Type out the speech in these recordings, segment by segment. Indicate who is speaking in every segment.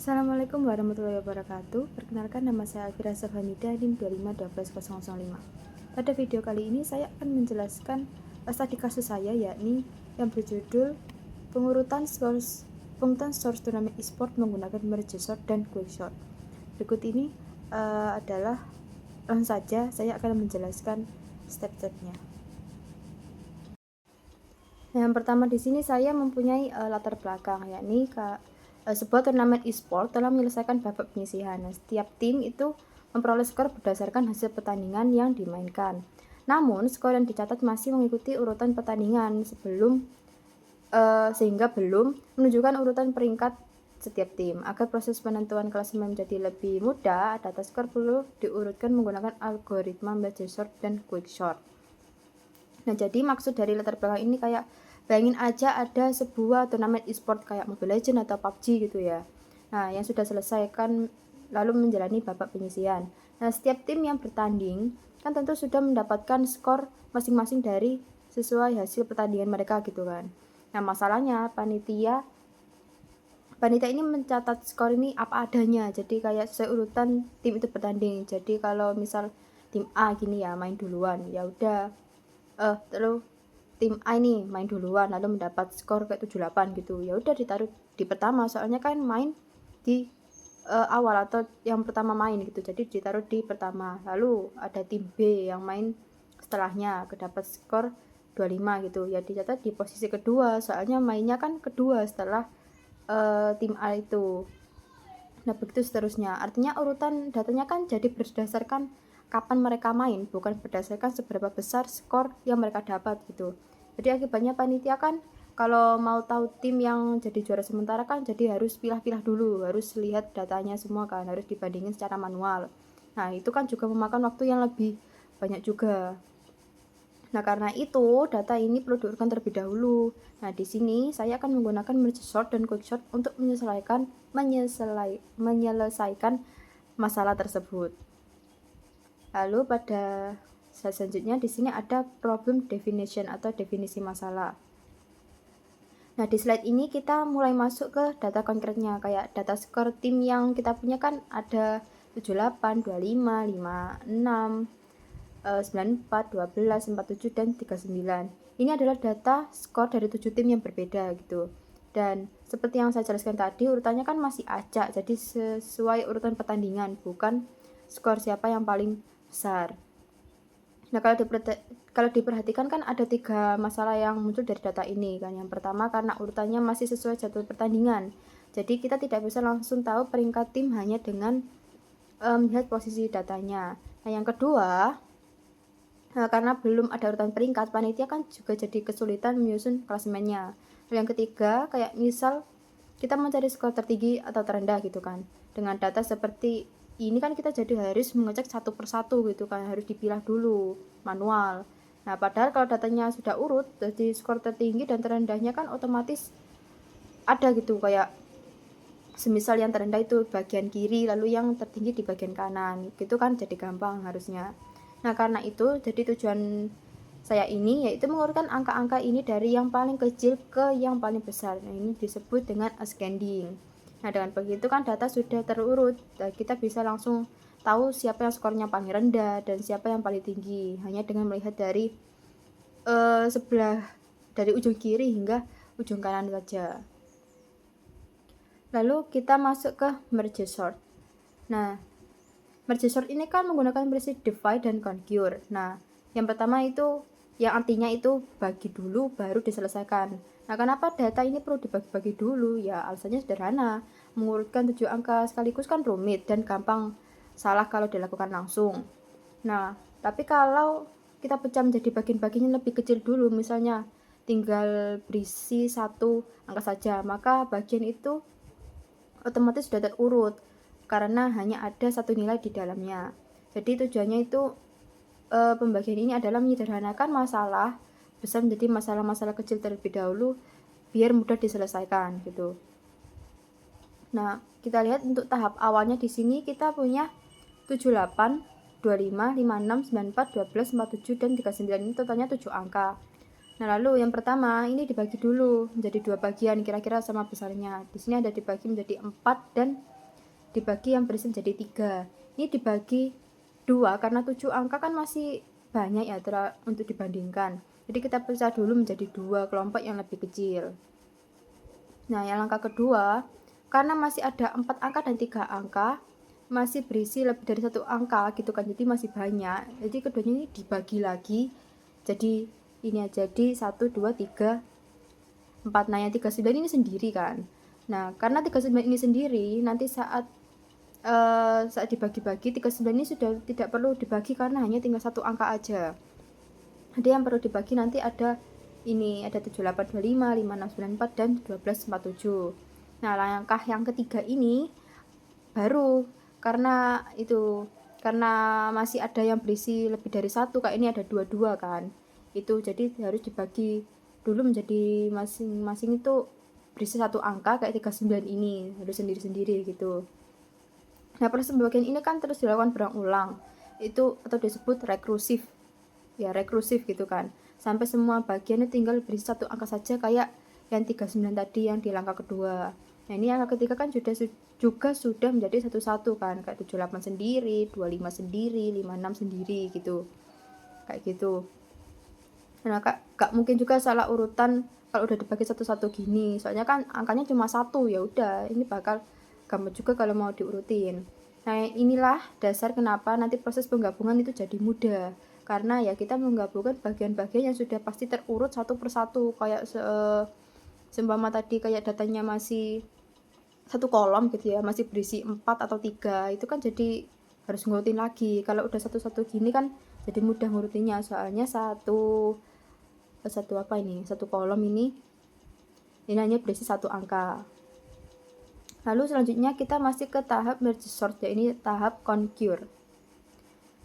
Speaker 1: Assalamualaikum warahmatullahi wabarakatuh. Perkenalkan, nama saya Alfira Safhamida, NIM 2512005. Pada video kali ini saya akan menjelaskan studi kasus saya, yakni yang berjudul pengurutan source turnamen e-sport menggunakan merge sort dan quick sort. Berikut ini adalah langsung saja saya akan menjelaskan step-stepnya. Yang pertama di sini saya mempunyai latar belakang, yakni sebuah turnamen e-sport telah menyelesaikan babak penyisihan. Setiap tim itu memperoleh skor berdasarkan hasil pertandingan yang dimainkan. Namun, skor yang dicatat masih mengikuti urutan pertandingan sehingga belum menunjukkan urutan peringkat setiap tim. Agar proses penentuan klasemen menjadi lebih mudah, data skor perlu diurutkan menggunakan algoritma merge sort dan quick sort. Nah, jadi maksud dari latar belakang ini kayak bayangin aja ada sebuah turnamen e-sport kayak Mobile Legends atau PUBG gitu ya. Nah, yang sudah selesai kan lalu menjalani babak penyisihan. Nah, setiap tim yang bertanding kan tentu sudah mendapatkan skor masing-masing dari sesuai hasil pertandingan mereka gitu kan. Nah, masalahnya panitia ini mencatat skor ini apa adanya. Jadi kayak sesuai urutan tim itu bertanding. Jadi kalau misal tim A gini ya main duluan, ya udah terus tim A ini main duluan lalu mendapat skor kayak 78 gitu, ya udah ditaruh di pertama, soalnya kan main di awal atau yang pertama main gitu, jadi ditaruh di pertama. Lalu ada tim B yang main setelahnya kedapat skor 25 gitu, ya dicatat di posisi kedua, soalnya mainnya kan kedua setelah tim A itu. Nah, begitu seterusnya. Artinya urutan datanya kan jadi berdasarkan kapan mereka main, bukan berdasarkan seberapa besar skor yang mereka dapat gitu. Jadi akibatnya panitia kan kalau mau tahu tim yang jadi juara sementara kan jadi harus pilah-pilah dulu, harus lihat datanya semua kan, harus dibandingin secara manual. Nah, itu kan juga memakan waktu yang lebih banyak juga. Nah, karena itu data ini perlu diurutkan terlebih dahulu. Nah, di sini saya akan menggunakan merge sort dan quick sort untuk menyelesaikan masalah tersebut. Lalu pada slide selanjutnya di sini ada problem definition atau definisi masalah. Nah, di slide ini kita mulai masuk ke data konkretnya, kayak data skor tim yang kita punya kan ada 78, 25, 56, 94, 12, 47, dan 39. Ini adalah data skor dari 7 tim yang berbeda gitu. Dan seperti yang saya jelaskan tadi, urutannya kan masih acak, jadi sesuai urutan pertandingan, bukan skor siapa yang paling besar. Nah, kalau diperhatikan kan ada 3 masalah yang muncul dari data ini kan. Yang pertama, karena urutannya masih sesuai jadwal pertandingan, jadi kita tidak bisa langsung tahu peringkat tim hanya dengan melihat posisi datanya. Nah, yang kedua, karena belum ada urutan peringkat, panitia kan juga jadi kesulitan menyusun klasemennya. Yang ketiga, kayak misal kita mencari skor tertinggi atau terendah gitu kan, dengan data seperti ini kan kita jadi harus mengecek satu persatu gitu kan, harus dipilah dulu manual. Nah, padahal kalau datanya sudah urut, jadi skor tertinggi dan terendahnya kan otomatis ada gitu, kayak semisal yang terendah itu bagian kiri, lalu yang tertinggi di bagian kanan gitu kan, jadi gampang harusnya. Nah, karena itu jadi tujuan saya ini yaitu mengurutkan angka-angka ini dari yang paling kecil ke yang paling besar. Nah, ini disebut dengan ascending. Nah, dengan begitu kan data sudah terurut, dan kita bisa langsung tahu siapa yang skornya paling rendah dan siapa yang paling tinggi hanya dengan melihat dari sebelah dari ujung kiri hingga ujung kanan saja. Lalu kita masuk ke merge sort. Nah, merge sort ini kan menggunakan prinsip divide dan conquer. Nah, yang pertama itu yang artinya itu bagi dulu baru diselesaikan. Nah, kenapa data ini perlu dibagi-bagi dulu? Ya, alasannya sederhana. Mengurutkan 7 angka sekaligus kan rumit dan gampang salah kalau dilakukan langsung. Nah, tapi kalau kita pecah menjadi bagian-bagiannya lebih kecil dulu, misalnya tinggal berisi 1 angka saja, maka bagian itu otomatis sudah terurut karena hanya ada 1 nilai di dalamnya. Jadi tujuannya itu pembagian ini adalah menyederhanakan masalah besar menjadi masalah-masalah kecil terlebih dahulu biar mudah diselesaikan gitu. Nah, kita lihat untuk tahap awalnya di sini kita punya 78, 25, 56, 94, 12, 47, dan 39. Ini totalnya 7 angka. Nah, lalu yang pertama ini dibagi dulu menjadi 2 bagian kira-kira sama besarnya. Di sini ada dibagi menjadi 4 dan dibagi yang berisi menjadi 3. Ini dibagi 2 karena 7 angka kan masih banyak ya untuk dibandingkan. Jadi kita pecah dulu menjadi 2 kelompok yang lebih kecil. Nah, yang langkah kedua, karena masih ada 4 angka dan 3 angka, masih berisi lebih dari 1 angka gitu kan, jadi masih banyak. Jadi keduanya ini dibagi lagi. Jadi ini aja, jadi 1, 2, 3, 4. Nah, yang 39 ini sendiri kan. Nah, karena 39 ini sendiri, nanti saat dibagi-bagi 39 ini sudah tidak perlu dibagi karena hanya tinggal 1 angka aja. Jadi yang perlu dibagi nanti ada ini, ada 7825, 5694 dan 1247. Nah, langkah yang ketiga ini baru karena masih ada yang berisi lebih dari 1, kayak ini ada 22 kan. Itu jadi harus dibagi dulu menjadi masing-masing itu berisi 1 angka kayak 39 ini, harus sendiri-sendiri gitu. Nah, proses pembagian ini kan terus dilakukan berulang-ulang. Itu atau disebut rekursif. Ya, rekursif gitu kan. Sampai semua bagiannya tinggal berisi 1 angka saja kayak yang 39 tadi yang di langkah kedua. Nah, ini angka ketiga kan juga sudah menjadi satu-satu kan, kayak 78 sendiri, 25 sendiri, 56 sendiri gitu. Kayak gitu. Nah, gak mungkin juga salah urutan kalau udah dibagi satu-satu gini. Soalnya kan angkanya cuma 1, ya udah, ini bakal gampang juga kalau mau diurutin. Nah, inilah dasar kenapa nanti proses penggabungan itu jadi mudah. Karena ya kita menggabungkan bagian-bagian yang sudah pasti terurut satu persatu, kayak seumpama tadi kayak datanya masih satu kolom gitu ya, masih berisi 4 atau 3, itu kan jadi harus ngurutin lagi. Kalau udah satu-satu gini kan jadi mudah ngurutinnya, soalnya satu kolom ini hanya berisi 1 angka. Lalu selanjutnya kita masih ke tahap merge sort, ya ini tahap concure.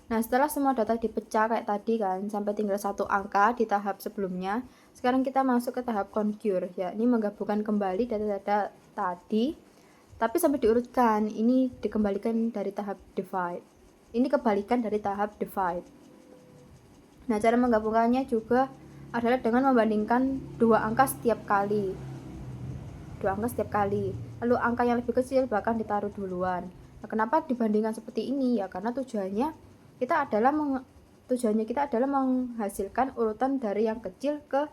Speaker 1: Nah, setelah semua data dipecah kayak tadi kan, sampai tinggal 1 angka di tahap sebelumnya, sekarang kita masuk ke tahap concure, yakni menggabungkan kembali data-data tadi, tapi sampai diurutkan. Ini dikembalikan dari tahap divide. Ini kebalikan dari tahap divide. Nah, cara menggabungkannya juga adalah dengan membandingkan 2 angka setiap kali. Lalu angka yang lebih kecil bahkan ditaruh duluan. Nah, kenapa dibandingkan seperti ini? Ya karena tujuannya kita adalah menghasilkan urutan dari yang kecil ke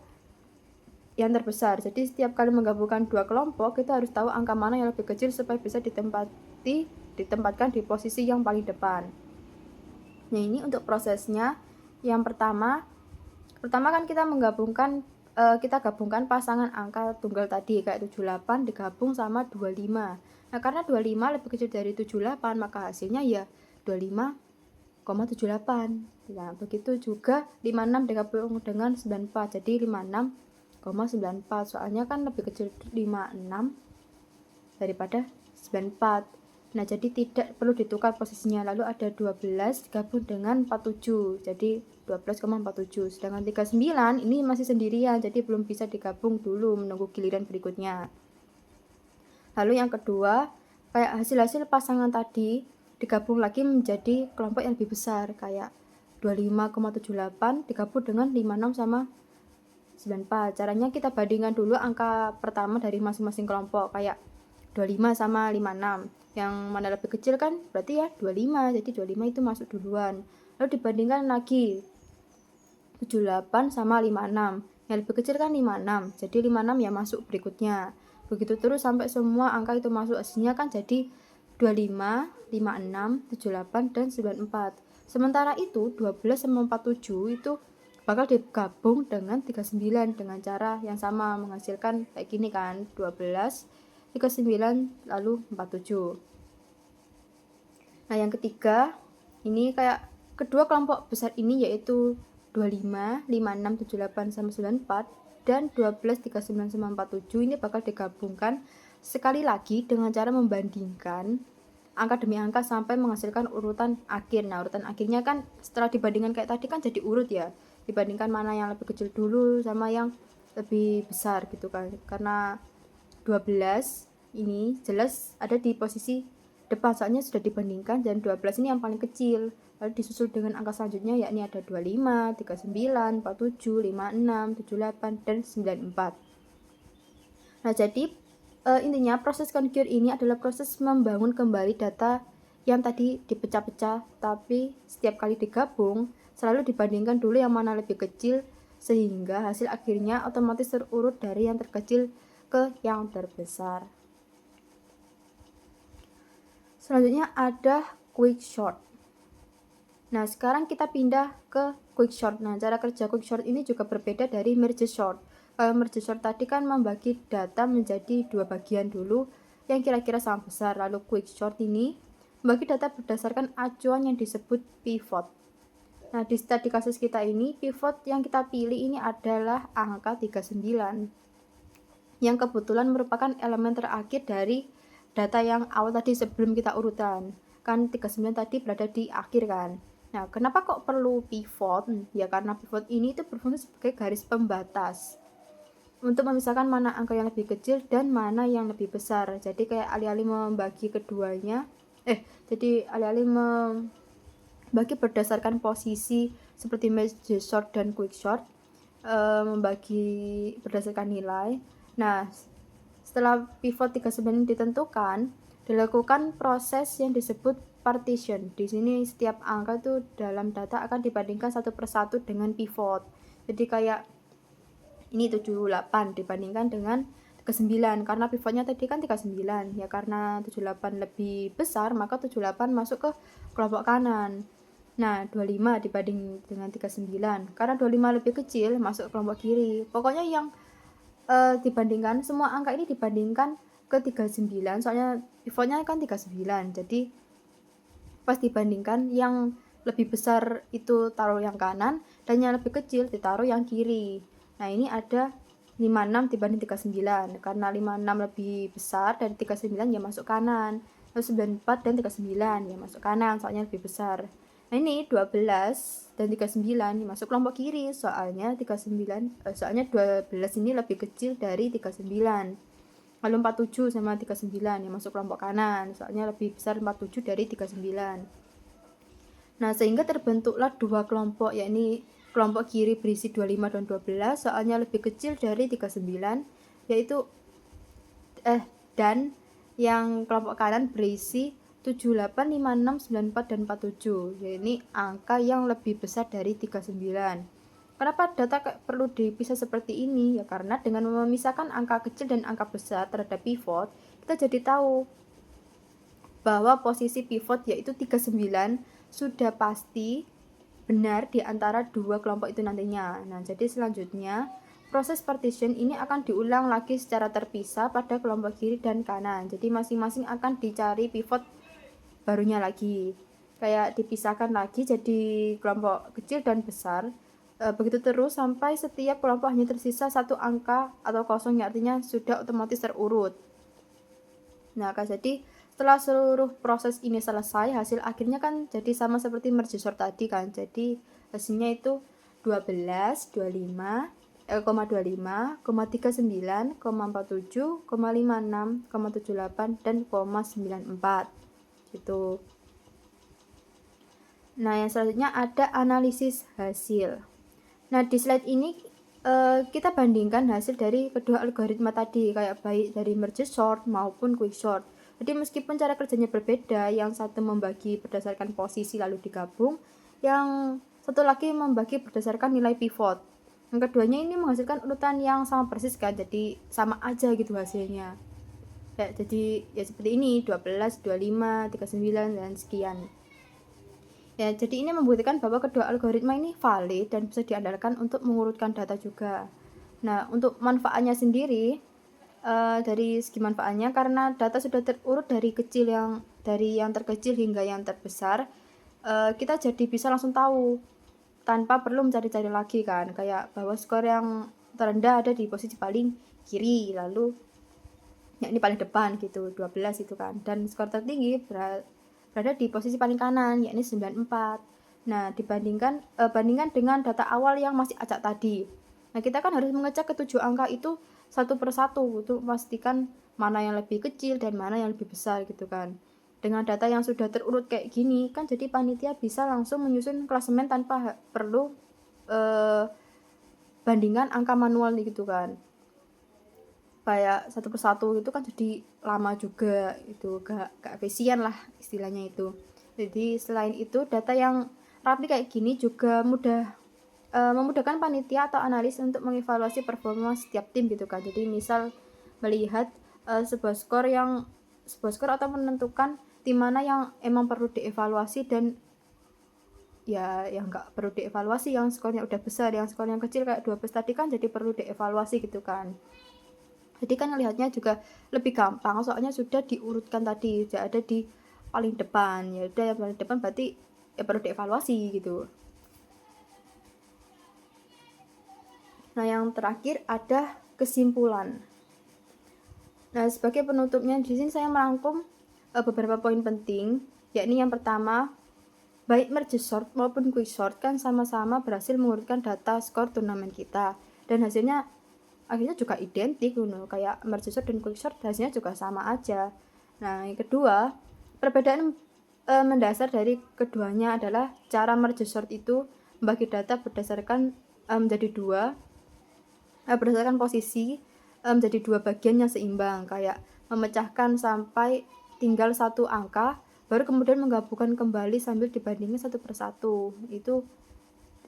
Speaker 1: yang terbesar. Jadi setiap kali menggabungkan 2 kelompok, kita harus tahu angka mana yang lebih kecil supaya bisa ditempatkan di posisi yang paling depan. Nah, ini untuk prosesnya. Yang pertama kan kita gabungkan pasangan angka tunggal tadi kayak 78 digabung sama 25. Nah, karena 25 lebih kecil dari 78, maka hasilnya ya 25,78. Nah, begitu juga 56 digabung dengan 94, jadi 56,94. Soalnya kan lebih kecil 56 daripada 94. Nah, jadi tidak perlu ditukar posisinya. Lalu ada 12 digabung dengan 47, jadi 12,47. Sedangkan 39 ini masih sendirian, jadi belum bisa digabung dulu, menunggu giliran berikutnya. Lalu yang kedua, kayak hasil-hasil pasangan tadi digabung lagi menjadi kelompok yang lebih besar, kayak 25,78 digabung dengan 56 sama 94. Caranya kita bandingkan dulu angka pertama dari masing-masing kelompok, kayak 25 sama 56. Yang mana lebih kecil kan berarti ya 25, jadi 25 itu masuk duluan. Lalu dibandingkan lagi 78 sama 56, yang lebih kecil kan 56, jadi 56 ya masuk berikutnya. Begitu terus sampai semua angka itu masuk, hasilnya kan jadi 25, 56, 78 dan 94. Sementara itu 12 sama 47 itu bakal digabung dengan 39 dengan cara yang sama, menghasilkan kayak gini kan, 12, 39 lalu 47. Nah, yang ketiga ini kayak kedua kelompok besar ini yaitu 25, 56, 78 sama 94 dan 12, 39 sama 47 ini bakal digabungkan sekali lagi dengan cara membandingkan angka demi angka sampai menghasilkan urutan akhir. Nah, urutan akhirnya kan setelah dibandingkan kayak tadi kan jadi urut ya, dibandingkan mana yang lebih kecil dulu sama yang lebih besar gitu kan. Karena 12 ini jelas ada di posisi depan, soalnya sudah dibandingkan, dan 12 ini yang paling kecil. Lalu disusul dengan angka selanjutnya yakni ada 25, 39, 47, 56, 78 dan 94. Nah, jadi Intinya proses configure ini adalah proses membangun kembali data yang tadi dipecah-pecah, tapi setiap kali digabung selalu dibandingkan dulu yang mana lebih kecil, sehingga hasil akhirnya otomatis terurut dari yang terkecil ke yang terbesar. Selanjutnya ada quick sort. Nah, sekarang kita pindah ke quick sort. Nah, cara kerja quick sort ini juga berbeda dari merge sort. Kalau merge sort tadi kan membagi data menjadi dua bagian dulu yang kira-kira sama besar. Lalu quick sort ini membagi data berdasarkan acuan yang disebut pivot. Nah, di kasus kita ini, pivot yang kita pilih ini adalah angka 39. Yang kebetulan merupakan elemen terakhir dari data yang awal tadi sebelum kita urutan. Kan 39 tadi berada di akhir kan. Nah, kenapa kok perlu pivot? Ya karena pivot ini itu berfungsi sebagai garis pembatas untuk memisahkan mana angka yang lebih kecil dan mana yang lebih besar. Jadi kayak alih-alih membagi keduanya, jadi alih-alih membagi berdasarkan posisi seperti merge sort dan quick sort, membagi berdasarkan nilai. Nah, setelah pivot 39 ditentukan, dilakukan proses yang disebut partition. Di sini setiap angka itu dalam data akan dibandingkan satu persatu dengan pivot. Jadi kayak ini 78 dibandingkan dengan 39 karena pivotnya tadi kan 39 ya, karena 78 lebih besar maka 78 masuk ke kelompok kanan. Nah, 25 dibanding dengan 39 karena 25 lebih kecil masuk ke kelompok kiri. Pokoknya yang dibandingkan semua angka ini dibandingkan ke 39, soalnya pivotnya kan 39. Jadi pas dibandingkan yang lebih besar itu taruh yang kanan dan yang lebih kecil ditaruh yang kiri. Nah, ini ada 56 dibanding 39. Karena 56 lebih besar dari 39 ya masuk kanan. Lalu 94 dan 39 ya masuk kanan soalnya lebih besar. Nah, ini 12 dan 39 masuk kelompok kiri soalnya 12 ini lebih kecil dari 39. Lalu 47 sama 39 yang masuk kelompok kanan soalnya lebih besar 47 dari 39. Nah, sehingga terbentuklah dua kelompok, yakni kelompok kiri berisi 25 dan 12 soalnya lebih kecil dari 39, yaitu dan yang kelompok kanan berisi 78, 56, 94 dan 47. Ini angka yang lebih besar dari 39. Kenapa data perlu dipisah seperti ini? Ya karena dengan memisahkan angka kecil dan angka besar terhadap pivot, kita jadi tahu bahwa posisi pivot yaitu 39 sudah pasti benar di antara dua kelompok itu nantinya. Nah, jadi selanjutnya proses partition ini akan diulang lagi secara terpisah pada kelompok kiri dan kanan. Jadi masing-masing akan dicari pivot barunya lagi. Kayak dipisahkan lagi jadi kelompok kecil dan besar. Begitu terus sampai setiap kelompok hanya tersisa satu angka atau kosong, yang artinya sudah otomatis terurut. Nah, jadi setelah seluruh proses ini selesai, hasil akhirnya kan jadi sama seperti merge sort tadi kan. Jadi hasilnya itu 12, 25, 25, 39, 47, 56, 78 dan 94 gitu. Nah, yang selanjutnya ada analisis hasil. Nah, di slide ini kita bandingkan hasil dari kedua algoritma tadi, kayak baik dari merge sort maupun quick sort. Jadi meskipun cara kerjanya berbeda, yang satu membagi berdasarkan posisi lalu digabung, yang satu lagi membagi berdasarkan nilai pivot. Yang keduanya ini menghasilkan urutan yang sama persis kan, jadi sama aja gitu hasilnya. Ya, jadi ya seperti ini, 12, 25, 39 dan sekian. Ya, jadi ini membuktikan bahwa kedua algoritma ini valid dan bisa diandalkan untuk mengurutkan data juga. Nah, untuk manfaatnya sendiri, dari segi manfaatnya, karena data sudah terurut dari yang terkecil hingga yang terbesar, kita jadi bisa langsung tahu tanpa perlu mencari-cari lagi kan, kayak bahwa skor yang terendah ada di posisi paling kiri, lalu ya ini paling depan gitu, 12 itu kan, dan skor tertinggi berada di posisi paling kanan, yakni 94. Nah, bandingkan dengan data awal yang masih acak tadi. Nah, kita kan harus mengecek ketujuh angka itu satu persatu untuk memastikan mana yang lebih kecil dan mana yang lebih besar gitu kan. Dengan data yang sudah terurut kayak gini, kan jadi panitia bisa langsung menyusun klasemen tanpa perlu bandingkan angka manual gitu kan. kayak satu persatu itu kan jadi lama juga, itu gak efisien lah istilahnya itu. Jadi selain itu data yang rapi kayak gini juga memudahkan panitia atau analis untuk mengevaluasi performa setiap tim gitu kan. Jadi misal melihat sebuah skor atau menentukan tim mana yang emang perlu dievaluasi dan ya yang nggak perlu dievaluasi, yang skornya udah besar, yang skornya kecil kayak 12 tadi kan jadi perlu dievaluasi gitu kan. Jadi kan lihatnya juga lebih gampang soalnya sudah diurutkan tadi, sudah ada di paling depan. Ya udah yang paling depan berarti ya perlu dievaluasi gitu. Nah, yang terakhir ada kesimpulan. Nah, sebagai penutupnya di sini saya merangkum beberapa poin penting, yakni yang pertama, baik merge sort maupun quick sort kan sama-sama berhasil mengurutkan data skor turnamen kita dan hasilnya akhirnya juga identik kayak merge sort dan quick sort hasilnya juga sama aja. Nah, yang kedua, perbedaan mendasar dari keduanya adalah cara merge sort itu membagi data berdasarkan menjadi dua berdasarkan posisi menjadi dua bagian yang seimbang, kayak memecahkan sampai tinggal satu angka baru kemudian menggabungkan kembali sambil dibandingkan satu persatu.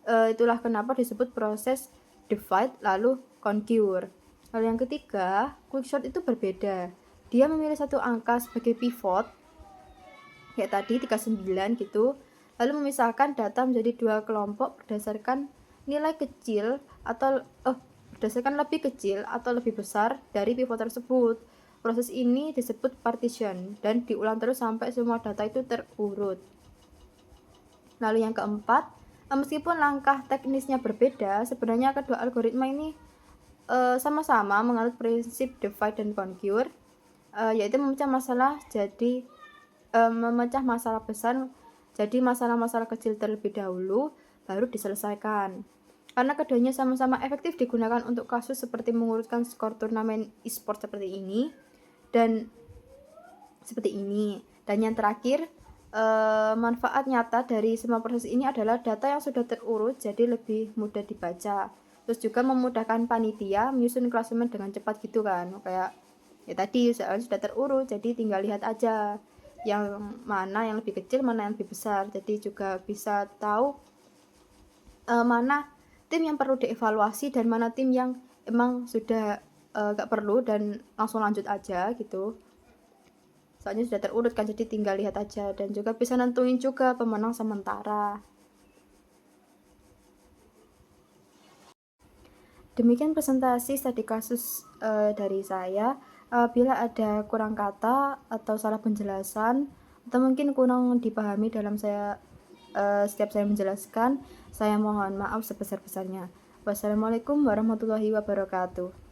Speaker 1: Itulah kenapa disebut proses divide lalu conquer. Lalu yang ketiga, quicksort itu berbeda. Dia memilih satu angka sebagai pivot kayak tadi 39 gitu, lalu memisahkan data menjadi dua kelompok berdasarkan nilai kecil atau berdasarkan lebih kecil atau lebih besar dari pivot tersebut. Proses ini disebut partition dan diulang terus sampai semua data itu terurut. Lalu yang keempat, meskipun langkah teknisnya berbeda, sebenarnya kedua algoritma ini sama-sama menganut prinsip divide dan conquer, yaitu memecah masalah besar jadi masalah-masalah kecil terlebih dahulu baru diselesaikan. Karena keduanya sama-sama efektif digunakan untuk kasus seperti mengurutkan skor turnamen e-sport seperti ini. Dan yang terakhir, manfaat nyata dari semua proses ini adalah data yang sudah terurut jadi lebih mudah dibaca. Terus juga memudahkan panitia menyusun klasemen dengan cepat gitu kan. Kayak ya tadi sudah terurut jadi tinggal lihat aja yang mana yang lebih kecil, mana yang lebih besar. Jadi juga bisa tahu mana tim yang perlu dievaluasi dan mana tim yang emang sudah gak perlu dan langsung lanjut aja gitu. Soalnya sudah terurut kan, jadi tinggal lihat aja dan juga bisa nentuin juga pemenang sementara. Demikian presentasi studi kasus dari saya. Bila ada kurang kata atau salah penjelasan atau mungkin kurang dipahami dalam setiap saya menjelaskan, saya mohon maaf sebesar-besarnya. Wassalamualaikum warahmatullahi wabarakatuh.